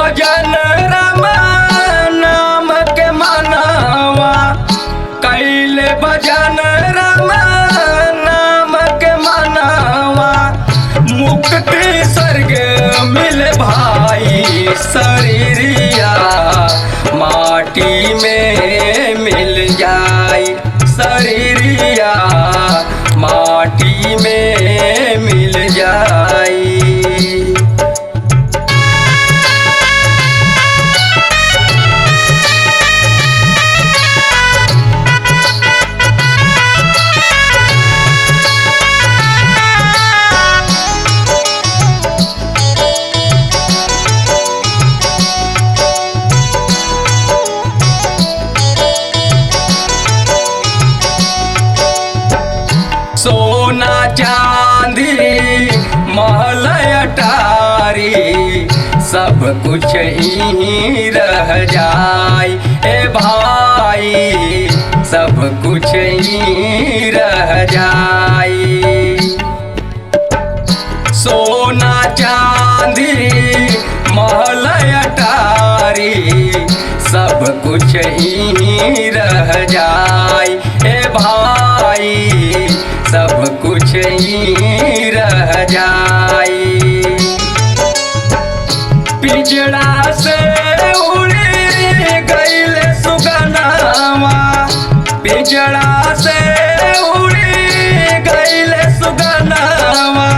भजन राम नाम के मनावा, कैले भजन राम नाम के मनावा, मुक्ति स्वर्ग मिल भाई शरीरिया माटी में मिल जाए, शरीरिया माटी में मिल जाए। सोना चांदी महल अटारी सब कुछ ही रह जाए ए भाई, सब कुछ ही रह जाए। सोना चांदी महल अटारी सब कुछ ही रह जाए ए भाई, सब कुछ ही रह जाए। पिंजड़ा से उड़ी गईल सुगनावा, पिंजड़ा से उड़ी गईल सुगनावा,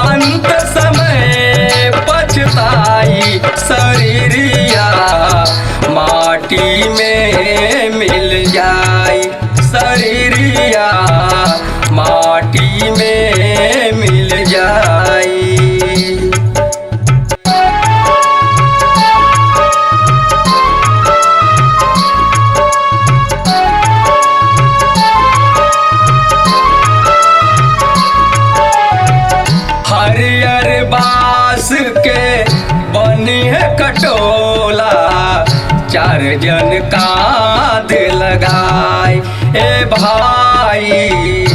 अंत समय पछताई शरीरिया माटी में मिल जाए, शरीरिया माटी में मिल जाए। हरियर बांस के बनी है कटोला, चार जन कांध लगाए ए भाई,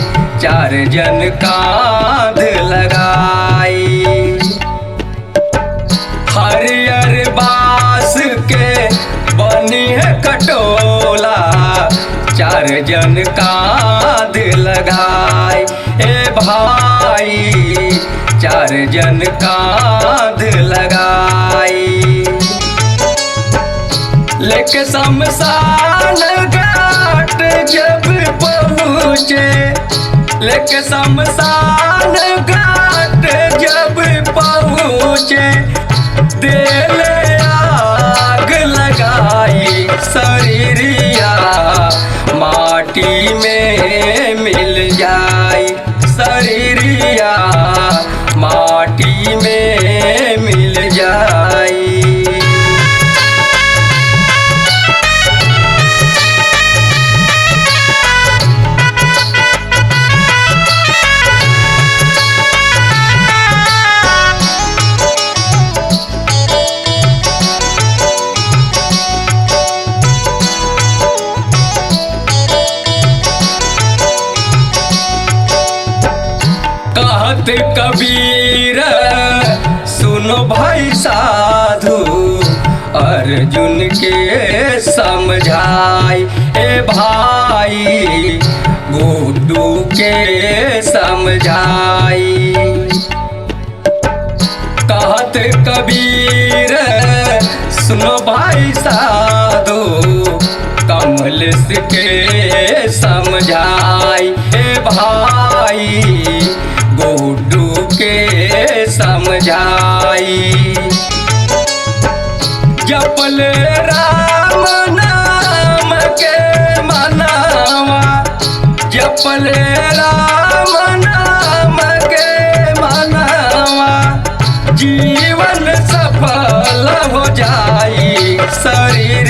चार जन कांध लगाए। हरियर बांस के बनी है कटोला, चार जन कांध लगाए ए भाई, चार जन कांध लगाए। लेके शमशान घाट जब पहुँचे, लेके शमशान घाट जब पहुँचे, दिल आग लगाई शरीरिया माटी में मिल जाए, शरीरिया माटी में मिल जाए। कहत कबीर सुनो भाई साधु, अर्जुन के समझाए ए भाई, गुड्डू के समझाए। कहत कबीर सुनो भाई साधु, कमलेश के समझाए ए भाई, गुड्डू के समझाई। जपल राम नाम के मनावा, जपल राम नाम के मनावा, जीवन सफल हो जाए शरीर